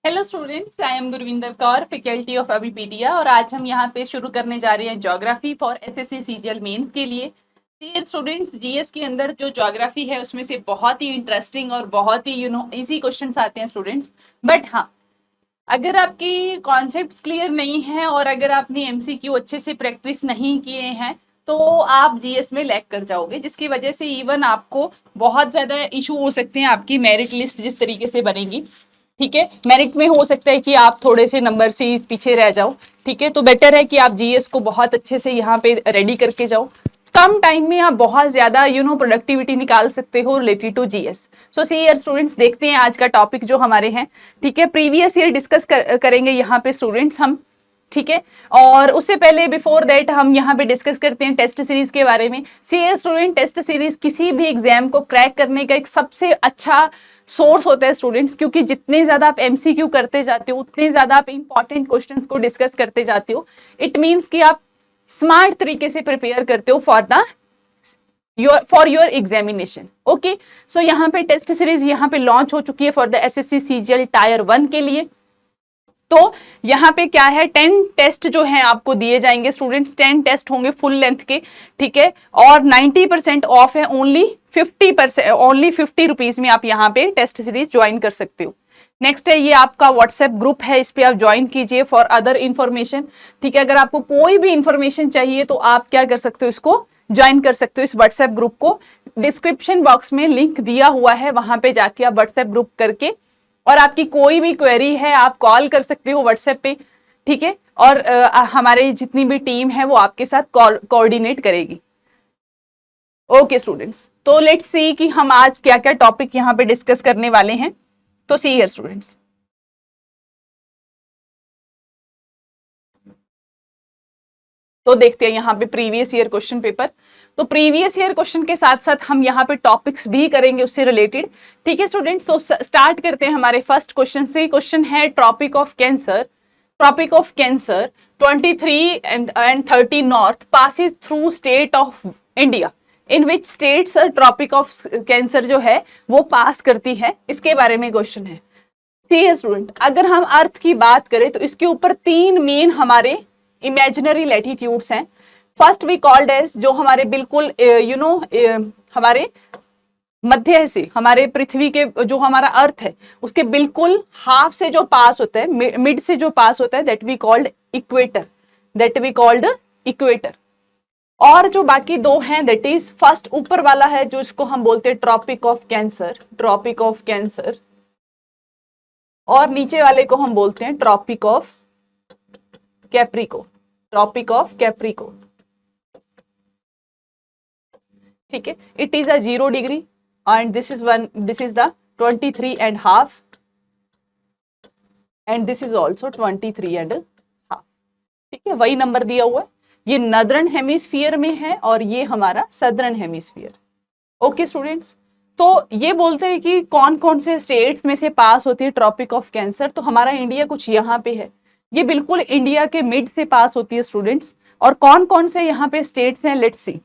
Hello students, I am Gurvinder Kaur, faculty of Abhipedia. और आज हम यहाँ पे शुरू करने जा रहे हैं geography for SSC CGL mains के लिए। डियर स्टूडेंट्स, जीएस के अंदर जो ज्योग्राफी है उसमें से बहुत ही इंटरेस्टिंग और बहुत ही इजी क्वेश्चंस आते हैं स्टूडेंट्स। बट हाँ, अगर आपकी कॉन्सेप्ट्स क्लियर नहीं है और अगर आपने एमसीक्यू अच्छे से प्रैक्टिस नहीं किए हैं तो आप जीएस में लैग कर जाओगे, जिसकी वजह से इवन आपको बहुत ज्यादा इशू हो सकते हैं। आपकी मेरिट लिस्ट जिस तरीके से बनेगी, ठीक है, मेरिट में हो सकता है कि आप थोड़े से नंबर से पीछे रह जाओ। ठीक है, तो बेटर है कि आप जीएस को बहुत अच्छे से यहाँ पे रेडी करके जाओ। कम टाइम में आप बहुत ज्यादा प्रोडक्टिविटी निकाल सकते हो related to GS. So see year students, देखते हैं आज का टॉपिक जो हमारे हैं। ठीक है, प्रीवियस ईयर डिस्कस करेंगे यहाँ पे स्टूडेंट्स हम। ठीक है, और उससे पहले बिफोर दैट हम यहाँ पे डिस्कस करते हैं टेस्ट सीरीज के बारे में। सी स्टूडेंट, टेस्ट सीरीज किसी भी एग्जाम को क्रैक करने का एक सबसे अच्छा सोर्स होता है स्टूडेंट्स, क्योंकि जितने ज्यादा आप एमसीक्यू करते जाते हो उतने ज्यादा आप इंपॉर्टेंट क्वेश्चंस को डिस्कस करते जाते हो। इट मीन्स कि आप स्मार्ट तरीके से प्रिपेयर करते हो फॉर योर एग्जामिनेशन। ओके, सो यहाँ पे टेस्ट सीरीज यहाँ पे लॉन्च हो चुकी है for the assessee CGL tyre 1 के लिए। तो यहाँ पे क्या है, 10 टेस्ट जो है आपको दिए जाएंगे स्टूडेंट्स। 10 टेस्ट होंगे फुल लेंथ के। ठीक है, और 90% ऑफ है। ओनली 50 रुपीज में आप यहाँ पे टेस्ट सीरीज ज्वाइन कर सकते हो। नेक्स्ट है, ये आपका व्हाट्सएप ग्रुप है, इस पे आप ज्वाइन कीजिए फॉर अदर इन्फॉर्मेशन। ठीक है, अगर आपको कोई भी इंफॉर्मेशन चाहिए तो आप क्या कर सकते हो, इसको ज्वाइन कर सकते हो, इस व्हाट्सएप ग्रुप को। डिस्क्रिप्शन बॉक्स में लिंक दिया हुआ है, वहां पे जाके आप व्हाट्सएप ग्रुप करके और आपकी कोई भी क्वेरी है आप कॉल कर सकते हो व्हाट्सएप पे। ठीक है, और हमारे जितनी भी टीम है वो आपके साथ कोऑर्डिनेट करेगी। ओके स्टूडेंट्स, तो लेट्स सी कि हम आज क्या क्या टॉपिक यहाँ पे डिस्कस करने वाले हैं। तो सी हियर स्टूडेंट्स, तो देखते हैं यहाँ पे प्रीवियस ईयर क्वेश्चन पेपर। तो प्रीवियस ईयर क्वेश्चन के साथ साथ हम यहाँ पे टॉपिक्स भी करेंगे उससे रिलेटेड। ठीक है स्टूडेंट्स, तो स्टार्ट करते हैं हमारे फर्स्ट क्वेश्चन से। क्वेश्चन है Tropic of Cancer. Tropic of Cancer 23 and 30 north passes through state of India. In which states Tropic of Cancer जो है वो पास करती है, इसके बारे में क्वेश्चन है। सी स्टूडेंट, अगर हम अर्थ की बात करें तो इसके ऊपर 3 मेन हमारे इमेजिनरी लैटिट्यूड्स हैं। फर्स्ट वी कॉल्ड एज, जो हमारे बिल्कुल हमारे मध्य से, हमारे पृथ्वी के जो हमारा अर्थ है उसके बिल्कुल हाफ से जो पास होता है, मिड से जो पास होता है, that we called equator. That we called equator. और जो बाकी दो हैं, दैट इज फर्स्ट ऊपर वाला है जो इसको हम बोलते हैं Tropic of Cancer, Tropic of Cancer. और नीचे वाले को हम बोलते हैं Tropic of Capricorn, Tropic of Capricorn. ठीक है, it is a 0 degree and this is the 23.5 and this is also 23.5। ठीक है, वही नंबर दिया हुआ है। ये नदर्न हेमिस्फीयर में है और ये हमारा सदर्न हेमिस्फीयर। ओके स्टूडेंट्स, तो ये बोलते हैं कि कौन कौन से स्टेट्स में से पास होती है ट्रॉपिक ऑफ कैंसर। तो हमारा इंडिया कुछ यहाँ पे है, ये बिल्कुल इंडिया के मिड से पास होती है स्टूडेंट्स। और कौन कौन से यहाँ पे स्टेट्स हैं, लेट्स सी।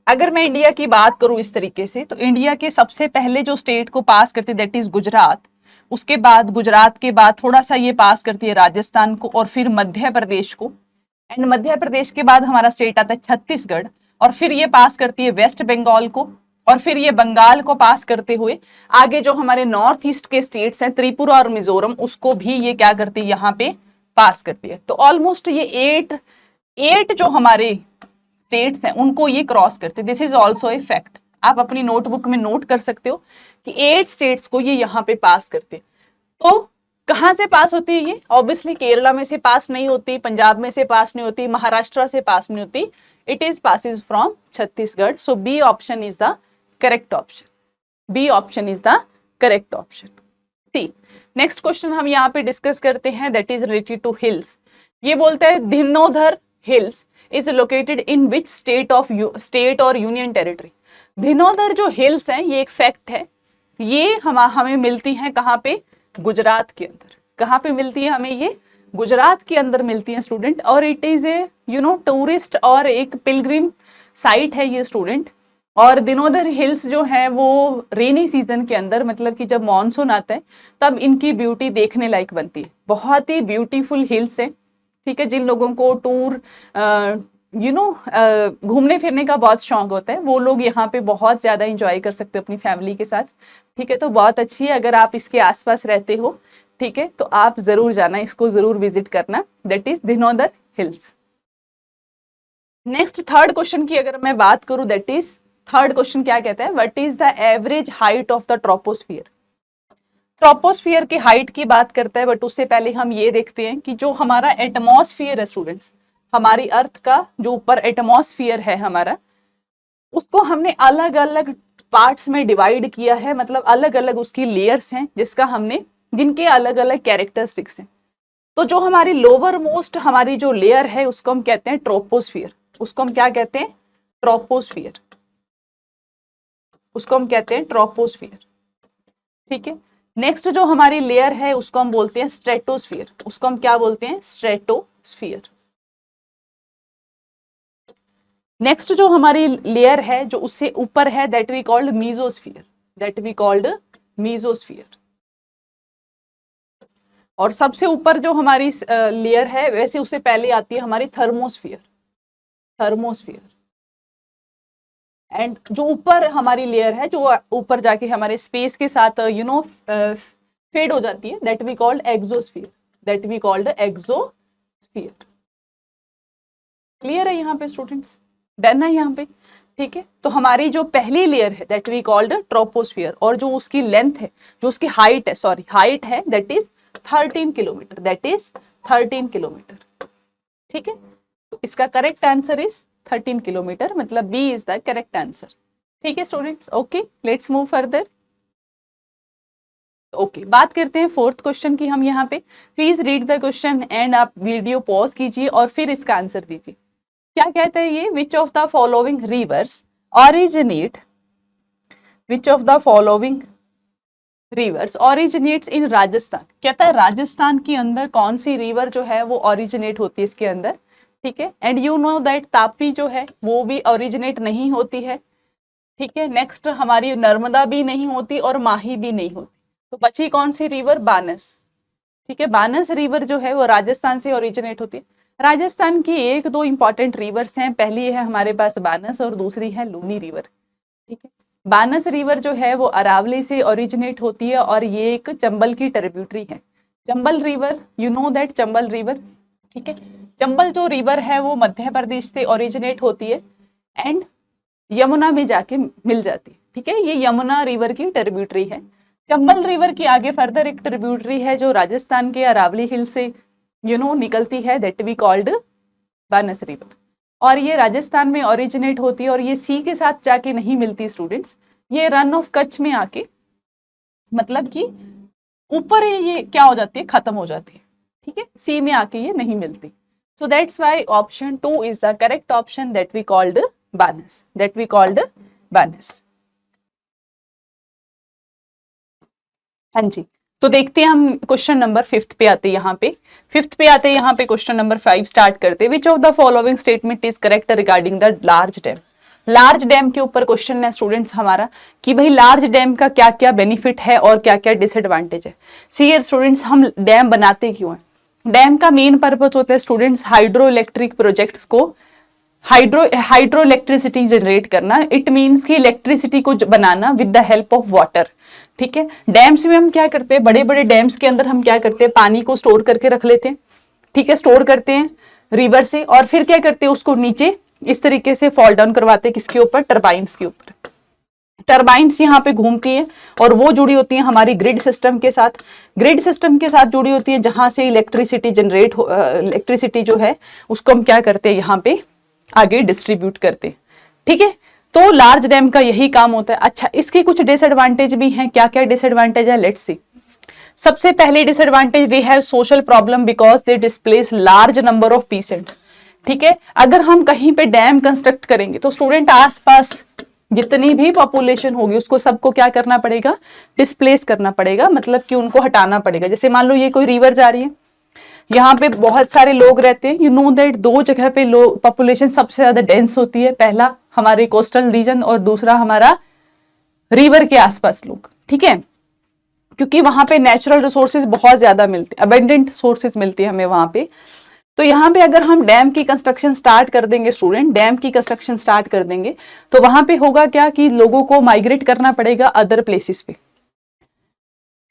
अगर मैं इंडिया की बात करूं इस तरीके से, तो इंडिया के सबसे पहले जो स्टेट को पास करती है दैट इज गुजरात। उसके बाद गुजरात के बाद थोड़ा सा ये पास करती है राजस्थान को और फिर मध्य प्रदेश को। एंड मध्य प्रदेश के बाद हमारा स्टेट आता है छत्तीसगढ़, और फिर ये पास करती है वेस्ट बंगाल को, और फिर ये बंगाल को पास करते हुए आगे जो हमारे नॉर्थ ईस्ट के स्टेट्स हैं त्रिपुरा और मिजोरम, उसको भी ये क्या करती है, यहाँ पे पास करती है। तो ऑलमोस्ट ये एट जो हमारे स्टेट्स हैं उनको ये क्रॉस करते। This is also a fact, आप अपनी नोटबुक में नोट कर सकते हो कि 8 स्टेट्स को ये यहाँ पे पास करते। तो कहाँ से पास होती है ये, ऑब्वियसली केरला में से पास नहीं होती, पंजाब में से पास नहीं होती, महाराष्ट्र से पास नहीं होती। It is passes from Chhattisgarh. So B option is the correct option. B option is the correct option. See next question हम यहाँ पे डिस्कस करते हैं, that is related to hills. ये बोलता है Dhinodhar hills is located in which state और union territory. Dhinodhar जो हिल्स हैं, ये एक फैक्ट है, ये हमें मिलती हैं कहाँ पे, गुजरात के अंदर। कहाँ पे मिलती है हमें ये, गुजरात के अंदर मिलती है स्टूडेंट। और इट इज ए टूरिस्ट और एक पिलग्रिम साइट है ये स्टूडेंट। और दिनोदर हिल्स जो है वो रेनी सीजन के अंदर, मतलब कि जब मॉनसून आता है तब इनकी ब्यूटी देखने लायक बनती है। बहुत ही ब्यूटीफुल हिल्स है, ठीक है। जिन लोगों को टूर घूमने फिरने का बहुत शौक होता है वो लोग यहाँ पे बहुत ज्यादा इंजॉय कर सकते हैं अपनी फैमिली के साथ, ठीक है। तो बहुत अच्छी है, अगर आप इसके आसपास रहते हो, ठीक है, तो आप जरूर जाना, इसको जरूर विजिट करना, that is Dhinodhar hills. Next third question की अगर मैं बात करूं, दैट इज थर्ड क्वेश्चन क्या कहता है, what is the average height of the troposphere. Troposphere की हाइट की बात करता है, बट उससे पहले हम ये देखते हैं कि जो हमारा एटमॉस्फियर है स्टूडेंट्स, हमारी अर्थ का जो ऊपर एटमॉस्फियर है हमारा, उसको हमने अलग अलग पार्ट्स में डिवाइड किया है, मतलब अलग अलग उसकी लेयर्स हैं जिसका हमने, जिनके अलग अलग कैरेक्टरिस्टिक्स हैं। तो जो हमारी लोअर मोस्ट हमारी जो लेयर है उसको हम कहते हैं ट्रोपोस्फियर, उसको हम क्या कहते हैं, ट्रोपोस्फियर, उसको हम कहते हैं ट्रोपोस्फियर, ठीक है। नेक्स्ट जो हमारी लेयर है उसको हम बोलते हैं स्ट्रेटोस्फियर, उसको हम क्या बोलते हैं, स्ट्रेटोस्फियर। नेक्स्ट जो हमारी लेयर है जो उससे ऊपर है, that we called mesosphere, that we called mesosphere. और सबसे ऊपर जो हमारी लेयर है वैसे उससे पहले आती है हमारी थर्मोस्फियर, थर्मोस्फियर। एंड जो ऊपर हमारी लेयर है जो ऊपर जाके हमारे स्पेस के साथ फेड हो जाती है, that we called exosphere, that we called exosphere. Clear है यहाँ पे स्टूडेंट्स, डन है यहाँ पे, ठीक है। तो हमारी जो पहली लेयर है दैट वी कॉल्ड ट्रोपोस्फियर, और जो उसकी लेंथ है, जो उसकी हाइट है, सॉरी हाइट है, that is 13 kilometre, that is 13 kilometre, ठीक है। तो इसका करेक्ट आंसर इज 13 किलोमीटर, मतलब B is the correct answer, ठीक है students. Okay, let's move further. Okay, बात करते हैं फोर्थ क्वेश्चन की हम यहाँ पे। Please read the question and आप वीडियो पॉज कीजिए और फिर इसका आंसर दीजिए। क्या कहता है ये, which of the following rivers originate, which of the following rivers originates in Rajasthan. कहता है राजस्थान के अंदर कौन सी रिवर जो है वो ऑरिजिनेट होती है इसके अंदर, ठीक है। And you know that Tapi जो है वो भी ऑरिजिनेट नहीं होती है, ठीक है। नेक्स्ट हमारी नर्मदा भी नहीं होती और माही भी नहीं होती, तो बची कौन सी रिवर, बानस, ठीक है। बानस रिवर जो है वो राजस्थान से ओरिजिनेट होती है। राजस्थान की एक दो इंपॉर्टेंट रिवर्स हैं, पहली है हमारे पास बानस और दूसरी है लूनी रिवर, ठीक है। बानस रिवर जो है वो अरावली से ओरिजिनेट होती है और ये एक चंबल की ट्रिब्यूटरी है। Chambal river, you know that Chambal river, ठीक है। चंबल जो रिवर है वो मध्य प्रदेश से ओरिजिनेट होती है एंड यमुना में जाके मिल जाती है, ठीक है। ये यमुना रिवर की ट्रिब्यूटरी है। चंबल रिवर की आगे फर्दर एक ट्रिब्यूटरी है जो राजस्थान के अरावली हिल से निकलती है, that we called Banas river, और ये राजस्थान में ओरिजिनेट होती है और ये सी के साथ जाके नहीं मिलती स्टूडेंट्स, ये रन ऑफ कच्छ में आके, मतलब कि ऊपर ये क्या हो जाती है, खत्म हो जाती है, ठीक है। सी में आके ये नहीं मिलती, so that's why option 2 is the correct option, that we called Banas, that we called Banas. हाँ जी, तो देखते हैं हम क्वेश्चन नंबर 5 पे आते हैं। यहाँ पे 5 पे आते हैं, यहाँ पे क्वेश्चन नंबर 5 स्टार्ट करते हैं। विच of the following statement is correct regarding the large dam. Large dam के ऊपर क्वेश्चन है स्टूडेंट्स हमारा कि भाई लार्ज डैम का क्या क्या बेनिफिट है और क्या क्या डिसएडवांटेज है। सी स्टूडेंट्स, हम डैम बनाते क्यों हैं। डैम का मेन पर्पज होता है स्टूडेंट्स हाइड्रो इलेक्ट्रिक प्रोजेक्ट्स को हाइड्रो इलेक्ट्रिसिटी जनरेट करना। इट मीन्स कि इलेक्ट्रिसिटी को बनाना with the help of water, ठीक है। डैम्स में हम क्या करते हैं, बड़े बड़े डैम्स के अंदर हम क्या करते हैं, पानी को स्टोर करके रख लेते हैं, ठीक है, स्टोर करते हैं रिवर से, और फिर क्या करते हैं उसको नीचे इस तरीके से फॉल डाउन करवाते हैं, किसके ऊपर, टरबाइन्स के ऊपर। टरबाइन्स यहाँ पे घूमती है और वो जुड़ी होती है हमारी ग्रिड सिस्टम के साथ, ग्रिड सिस्टम के साथ जुड़ी होती है जहां से इलेक्ट्रिसिटी जनरेट इलेक्ट्रिसिटी जो है उसको हम क्या करते हैं यहाँ पे आगे डिस्ट्रीब्यूट करते, ठीक है। तो लार्ज डैम का यही काम होता है। अच्छा, इसके कुछ डिसएडवांटेज भी हैं, क्या क्या डिसएडवांटेज है, लेट्स सी। सबसे पहले disadvantage they have social problem because they displace large number of peasants, ठीक है। अगर हम कहीं पे डैम कंस्ट्रक्ट करेंगे तो स्टूडेंट आसपास जितनी भी पॉपुलेशन होगी उसको सबको क्या करना पड़ेगा, डिस्प्लेस करना पड़ेगा, मतलब कि उनको हटाना पड़ेगा। जैसे मान लो ये कोई रिवर जा रही है, यहाँ पे बहुत सारे लोग रहते हैं। यू नो दैट दो जगह पे लोग पॉपुलेशन सबसे ज्यादा डेंस होती है, पहला हमारे कोस्टल रीजन और दूसरा हमारा रिवर के आसपास लोग, ठीक है, क्योंकि वहां पे नेचुरल रिसोर्सेज बहुत ज्यादा मिलते हैं, अबेंडेंट सोर्सेज मिलती है हमें वहां पे। तो यहाँ पे अगर हम डैम की कंस्ट्रक्शन स्टार्ट कर देंगे स्टूडेंट, डैम की कंस्ट्रक्शन स्टार्ट कर देंगे, तो वहां पे होगा क्या कि लोगों को माइग्रेट करना पड़ेगा अदर प्लेसेस पे।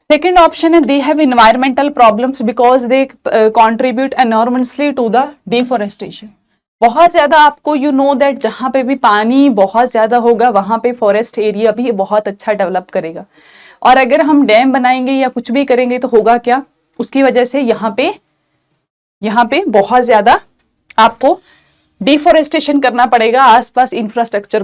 सेकेंड ऑप्शन है they have environmental problems because they contribute enormously to the deforestation. बहुत ज्यादा आपको यू नो दैट जहां पे भी पानी बहुत ज्यादा होगा वहां पे फॉरेस्ट एरिया भी बहुत अच्छा डेवलप करेगा। और अगर हम डैम बनाएंगे या कुछ भी करेंगे तो होगा क्या, उसकी वजह से यहाँ पे बहुत ज्यादा आपको डिफॉरेस्टेशन करना पड़ेगा आसपास इंफ्रास्ट्रक्चर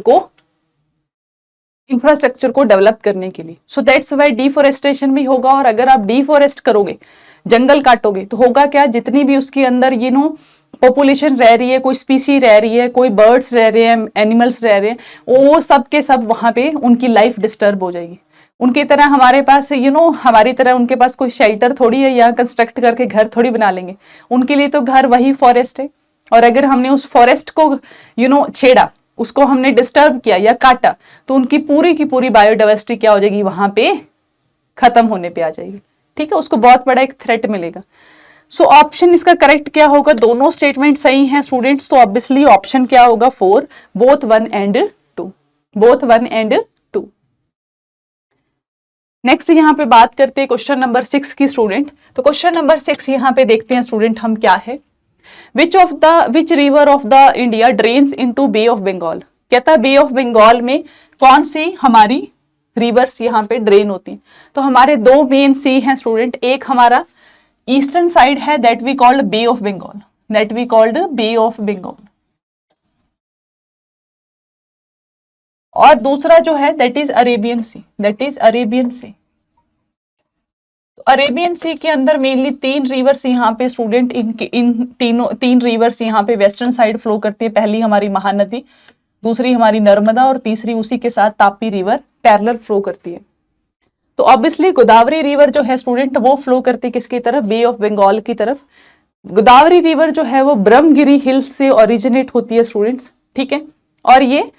को डेवलप करने के लिए। सो दैट्स वाई डिफॉरेस्टेशन भी होगा। और अगर आप डिफॉरेस्ट करोगे, जंगल काटोगे, तो होगा क्या, जितनी भी उसके अंदर यू नो पॉपुलेशन रह रही है, कोई स्पीसी रह रही है, कोई बर्ड्स रह रहे हैं, एनिमल्स रह रहे हैं, वो सब के सब वहां पे उनकी लाइफ डिस्टर्ब हो जाएगी। उनकी तरह हमारे पास यू नो हमारी तरह उनके पास कोई शेल्टर थोड़ी है या कंस्ट्रक्ट करके घर थोड़ी बना लेंगे। उनके लिए तो घर वही फॉरेस्ट है। और अगर हमने उस फॉरेस्ट को यू नो छेड़ा, उसको हमने डिस्टर्ब किया या काटा, तो उनकी पूरी की पूरी बायोडाइवर्सिटी क्या हो जाएगी, वहां पे खत्म होने पे आ जाएगी। ठीक है, उसको बहुत बड़ा एक थ्रेट मिलेगा। सो ऑप्शन इसका करेक्ट क्या होगा, दोनों स्टेटमेंट सही हैं स्टूडेंट्स, तो ऑब्वियसली ऑप्शन क्या होगा 4, both 1 and 2, both 1 and 2। Next यहाँ पे बात करते हैं क्वेश्चन नंबर 6 की स्टूडेंट। तो क्वेश्चन नंबर 6 यहाँ पे देखते हैं स्टूडेंट हम क्या है, which river of the India drains into Bay of Bengal. कहता है बे ऑफ बंगाल में कौन सी हमारी रिवर्स यहाँ पे ड्रेन होती है। तो हमारे दो मेन सी हैं स्टूडेंट, एक हमारा ईस्टर्न साइड है that we called Bay of Bengal, that we called Bay of Bengal, और दूसरा जो है that is Arabian Sea, that is Arabian Sea. तो अरेबियन सी के अंदर मेनली 3 रिवर्स यहाँ पे स्टूडेंट, इन तीनों 3 रिवर्स यहाँ पे वेस्टर्न साइड फ्लो करती है। पहली हमारी महानदी, दूसरी हमारी नर्मदा, और तीसरी उसी के साथ तापी रिवर पैरेलल फ्लो करती है। तो ऑब्वियसली गोदावरी रिवर जो है स्टूडेंट वो फ्लो करती है किसकी तरफ, बे ऑफ बंगाल की तरफ। गोदावरी रिवर जो है वो ब्रह्मगिरी हिल्स से ओरिजिनेट होती है स्टूडेंट्स, ठीक है, और ये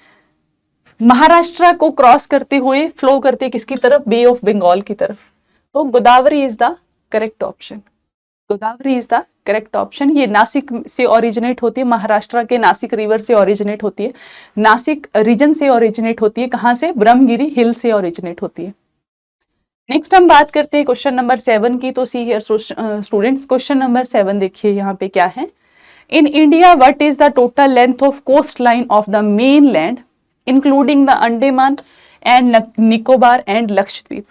महाराष्ट्र को क्रॉस करते हुए फ्लो करती है किसकी तरफ, बे ऑफ बंगाल की तरफ। तो Godavari is the correct option, Godavari is the correct option. ये नासिक से ओरिजिनेट होती है, महाराष्ट्र के नासिक रिवर से ओरिजिनेट होती है, नासिक रीजन से ओरिजिनेट होती है, कहां से, ब्रह्मगिरी हिल से ओरिजिनेट होती है। नेक्स्ट हम बात करते हैं क्वेश्चन नंबर 7 की। तो see here students, question number 7 देखिए यहाँ पे क्या है, in India what is the total length of coast line of the main land including the Andaman and Nicobar and Lakshadweep.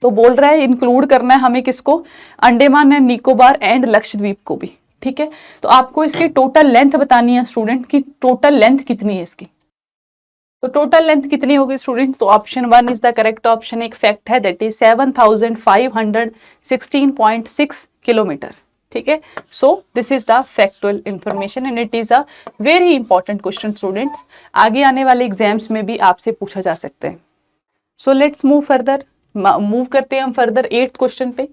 तो बोल रहा है इंक्लूड करना है हमें किसको, अंडमान एंड निकोबार एंड लक्षद्वीप को भी, ठीक है। तो आपको इसकी टोटल लेंथ बतानी है स्टूडेंट की, टोटल लेंथ कितनी है इसकी। तो टोटल लेंथ कितनी होगी स्टूडेंट, तो option 1 is the correct option. एक फैक्ट है दैट इज 7516.6 किलोमीटर, ठीक है। So this is the factual information and it is a very important question students, आगे आने वाले एग्जाम्स में भी आपसे पूछा जा सकते हैं। So let's move further, move करते हैं हम फर्दर 8th क्वेश्चन पे।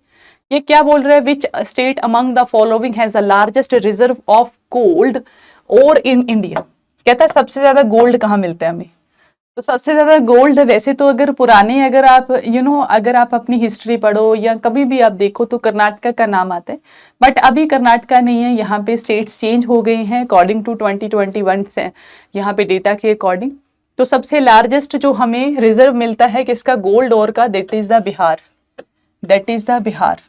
ये क्या बोल रहा है, which state among the following has the largest reserve of gold और इन इंडिया। कहता है सबसे ज्यादा गोल्ड कहाँ मिलता है हमें। तो सबसे ज्यादा गोल्ड वैसे तो अगर पुराने, अगर आप अगर आप अपनी हिस्ट्री पढ़ो या कभी भी आप देखो तो कर्नाटका का नाम आता है, बट अभी कर्नाटका नहीं है, यहाँ पे स्टेट्स चेंज हो गए हैं अकॉर्डिंग टू 2021 से यहाँ पे डेटा के अकॉर्डिंग। तो सबसे लार्जेस्ट जो हमें रिजर्व मिलता है किसका, गोल्ड और का, that is the Bihar, that is the Bihar.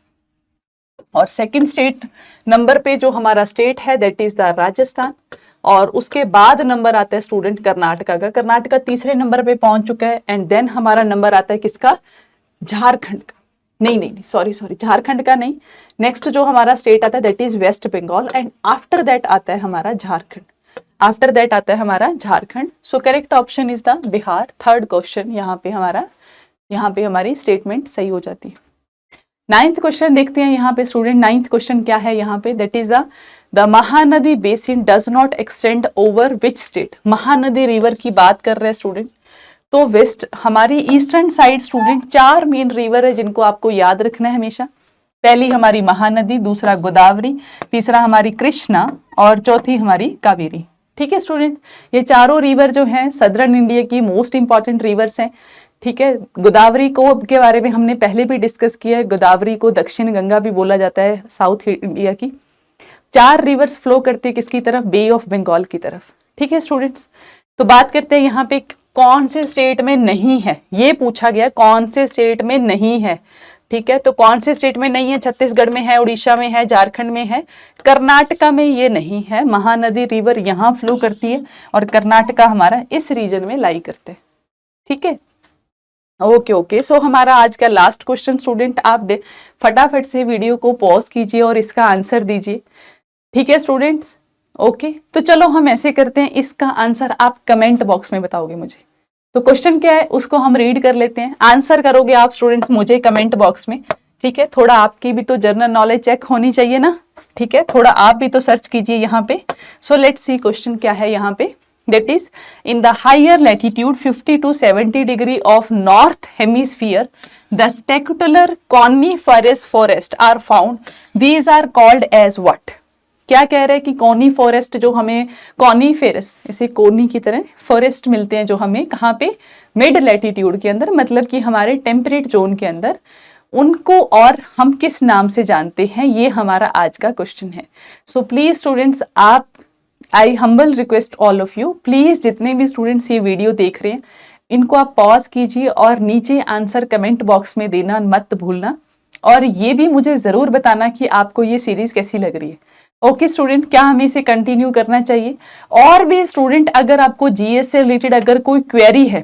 और सेकंड स्टेट नंबर पे जो हमारा स्टेट है दैट इज द राजस्थान, और उसके बाद नंबर आता है स्टूडेंट कर्नाटका का, कर्नाटका तीसरे नंबर पे पहुंच चुका है। एंड देन हमारा नंबर आता है किसका, झारखंड का, नहीं सॉरी झारखंड का नहीं, नेक्स्ट जो हमारा स्टेट आता है that is West Bengal, and after that आता है हमारा झारखंड, आफ्टर दैट आता है हमारा Jharkhand. So correct option is the Bihar. Third question यहाँ पे हमारी स्टेटमेंट सही हो जाती है। 9th क्वेश्चन देखते हैं यहाँ पे स्टूडेंट। 9th क्वेश्चन क्या है यहाँ पे, that is the Mahanadi basin does not extend over which state. Mahanadi river की बात कर रहे हैं स्टूडेंट। तो वेस्ट हमारी eastern side student 4 main river है जिनको आपको याद रखना है हमेशा। पहली हमारी महानदी, दूसरा गोदावरी, तीसरा हमारी कृष्णा और चौथी हमारी कावेरी। ठीक है स्टूडेंट, ये चारों रिवर जो हैं सदर्न इंडिया की मोस्ट इंपॉर्टेंट रिवर्स हैं। ठीक है, गोदावरी को के बारे में हमने पहले भी डिस्कस किया है। गोदावरी को दक्षिण गंगा भी बोला जाता है साउथ इंडिया की। 4 रिवर्स फ्लो करती है किसकी तरफ? बे ऑफ बंगाल की तरफ। ठीक है स्टूडेंट्स, तो बात करते हैं यहाँ पे कौन से स्टेट में नहीं है, ये पूछा गया कौन से स्टेट में नहीं है। ठीक है, तो कौन से स्टेट में नहीं है? छत्तीसगढ़ में है, उड़ीसा में है, झारखंड में है, कर्नाटका में ये नहीं है। महानदी रिवर यहाँ फ्लो करती है और कर्नाटका हमारा इस रीजन में लाई करते हैं। ठीक है, ओके ओके। सो हमारा आज का लास्ट क्वेश्चन स्टूडेंट, आप फटाफट से वीडियो को पॉज कीजिए और इसका आंसर दीजिए। ठीक है स्टूडेंट्स, ओके। तो चलो हम ऐसे करते हैं, इसका आंसर आप कमेंट बॉक्स में बताओगे मुझे। तो क्वेश्चन क्या है उसको हम रीड कर लेते हैं, आंसर करोगे आप स्टूडेंट्स मुझे कमेंट बॉक्स में। ठीक है, थोड़ा आपकी भी तो जनरल नॉलेज चेक होनी चाहिए ना। ठीक है, थोड़ा आप भी तो सर्च कीजिए यहाँ पे। सो लेट्स सी क्वेश्चन क्या है यहाँ पे। That is, in the higher latitude 50 to 70 degree of north hemisphere, the spectacular coniferous forest are found. These are called as what? क्या कह रहे हैं कि कॉनी फॉरेस्ट जो हमें कॉनीफेरस, इसे कोनी की तरह फॉरेस्ट मिलते हैं जो हमें कहाँ पे? मिड लैटिट्यूड के अंदर, मतलब कि हमारे टेम्परेट जोन के अंदर, उनको और हम किस नाम से जानते हैं, ये हमारा आज का क्वेश्चन है। सो प्लीज स्टूडेंट्स, आप I humble request all of you, please जितने भी स्टूडेंट्स ये वीडियो देख रहे हैं इनको आप पॉज कीजिए और नीचे आंसर कमेंट बॉक्स में देना मत भूलना, और ये भी मुझे जरूर बताना कि आपको ये सीरीज कैसी लग रही है। ओके स्टूडेंट, क्या हमें इसे कंटिन्यू करना चाहिए? और भी स्टूडेंट अगर आपको जीएस से रिलेटेड अगर कोई क्वेरी है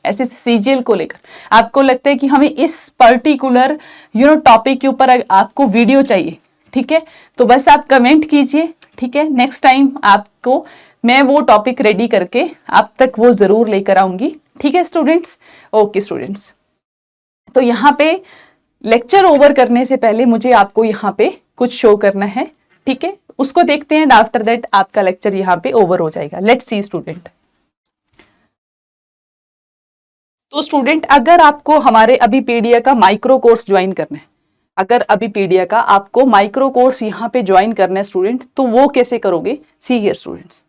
ऐसे सीजीएल को लेकर, आपको लगता है कि हमें इस पर्टिकुलर टॉपिक के ऊपर आपको वीडियो चाहिए, ठीक है, तो बस आप कमेंट कीजिए। ठीक है, नेक्स्ट टाइम आपको मैं वो टॉपिक रेडी करके आप तक वो जरूर लेकर आऊंगी। ठीक है स्टूडेंट्स, ओके स्टूडेंट्स। तो यहाँ पे लेक्चर ओवर करने से पहले मुझे आपको यहाँ पे कुछ शो करना है। ठीक है, उसको देखते हैं, आफ्टर दैट आपका लेक्चर यहाँ पे ओवर हो जाएगा। Let's see student. तो स्टूडेंट, अगर आपको हमारे अबीपीडिया का माइक्रो कोर्स ज्वाइन करना है, अगर अबीपीडिया का आपको माइक्रो कोर्स यहाँ पे ज्वाइन करना है स्टूडेंट, तो वो कैसे करोगे? सी हियर स्टूडेंट्स,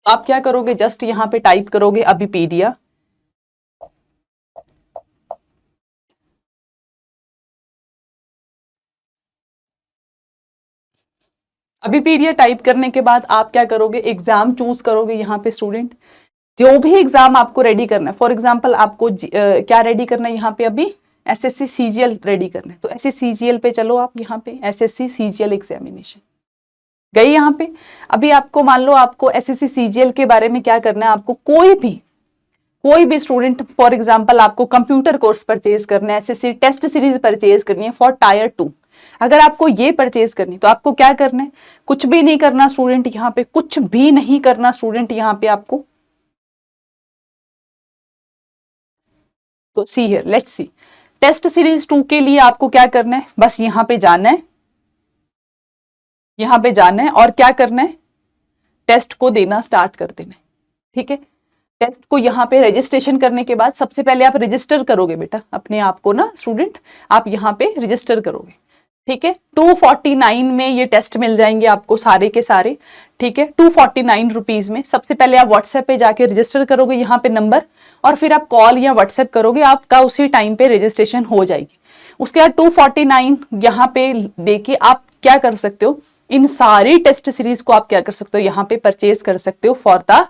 आप क्या करोगे? जस्ट यहाँ पे टाइप करोगे अबीपीडिया, अबीपीडिया टाइप करने के बाद आप क्या करोगे? एग्जाम चूज करोगे यहाँ पे स्टूडेंट, जो भी एग्जाम आपको रेडी करना है। फॉर एग्जाम्पल आपको क्या रेडी करना है यहाँ पे? अभी एसएससी सीजीएल रेडी करना है, तो एसएससी सीजीएल पे चलो आप यहाँ पे, एसएससी सीजीएल एग्जामिनेशन गई यहाँ पे। अभी आपको मान लो आपको एसएससी सीजीएल के बारे में क्या करना है, आपको कोई भी स्टूडेंट, फॉर एग्जाम्पल आपको कंप्यूटर कोर्स परचेज करना है, एसएससी टेस्ट सीरीज परचेज करनी है फॉर टायर 2, अगर आपको ये परचेज करनी तो आपको क्या करना है? कुछ भी नहीं करना स्टूडेंट, यहाँ पे कुछ भी नहीं करना स्टूडेंट, यहाँ पे आपको तो see here, let's see, test series 2 के लिए आपको क्या करना है? बस यहाँ पे जाना है, यहाँ पे जाना है और क्या करना है? टेस्ट को देना स्टार्ट कर देना है। ठीक है, टेस्ट को यहाँ पे रजिस्ट्रेशन करने के बाद सबसे पहले आप रजिस्टर करोगे बेटा अपने आप को ना स्टूडेंट, आप यहाँ पे रजिस्टर करोगे। ठीक है, 249 में ये टेस्ट मिल जाएंगे आपको सारे के सारे। ठीक है, 249 रुपीज में। सबसे पहले आप व्हाट्सएप पे जाके रजिस्टर करोगे यहाँ पे नंबर, और फिर आप कॉल या व्हाट्सएप करोगे, आपका उसी टाइम पे रजिस्ट्रेशन हो जाएगी। उसके बाद 249 यहाँ पे देके आप क्या कर सकते हो? इन सारी टेस्ट सीरीज को आप क्या कर सकते हो? यहाँ पे परचेज कर सकते हो फॉर द,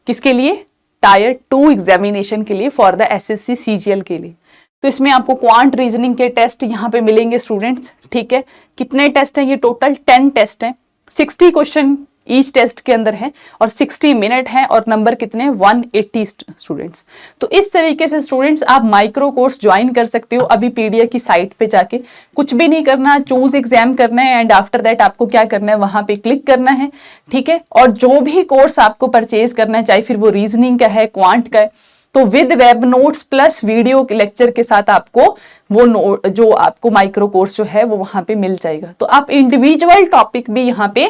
किसके लिए? टायर 2 एग्जामिनेशन के लिए, फॉर द एसएससी सीजीएल के लिए। तो इसमें आपको क्वांट रीजनिंग के टेस्ट यहाँ पे मिलेंगे स्टूडेंट्स। ठीक है, कितने टेस्ट हैं? ये टोटल 10 टेस्ट हैं, 60 क्वेश्चन ईच टेस्ट के अंदर है और 60 मिनट है, और नंबर कितने? 180 स्टूडेंट्स। तो इस तरीके से स्टूडेंट्स आप माइक्रो कोर्स ज्वाइन कर सकते हो अबीपीडिया की साइट पे जाके। कुछ भी नहीं करना, चूज एग्जाम करना है एंड आफ्टर दैट आपको क्या करना है? वहां पे क्लिक करना है। ठीक है, और जो भी कोर्स आपको परचेज करना है, चाहे फिर वो रीजनिंग का है, क्वांट का है, तो with web notes plus video lecture के साथ आपको वो जो आपको माइक्रो कोर्स जो है वो वहां पे मिल जाएगा। तो आप इंडिविजुअल टॉपिक भी यहाँ पे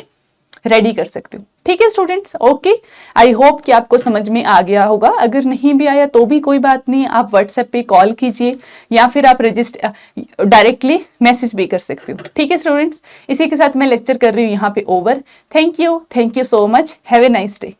रेडी कर सकते हो। ठीक है स्टूडेंट्स, ओके, आई होप कि आपको समझ में आ गया होगा। अगर नहीं भी आया तो भी कोई बात नहीं, आप व्हाट्सएप पे कॉल कीजिए या फिर आप रजिस्टर डायरेक्टली मैसेज भी कर सकते हो। ठीक है स्टूडेंट्स, इसी के साथ मैं लेक्चर कर रही हूँ यहाँ पे over. Thank you so much, have a nice day.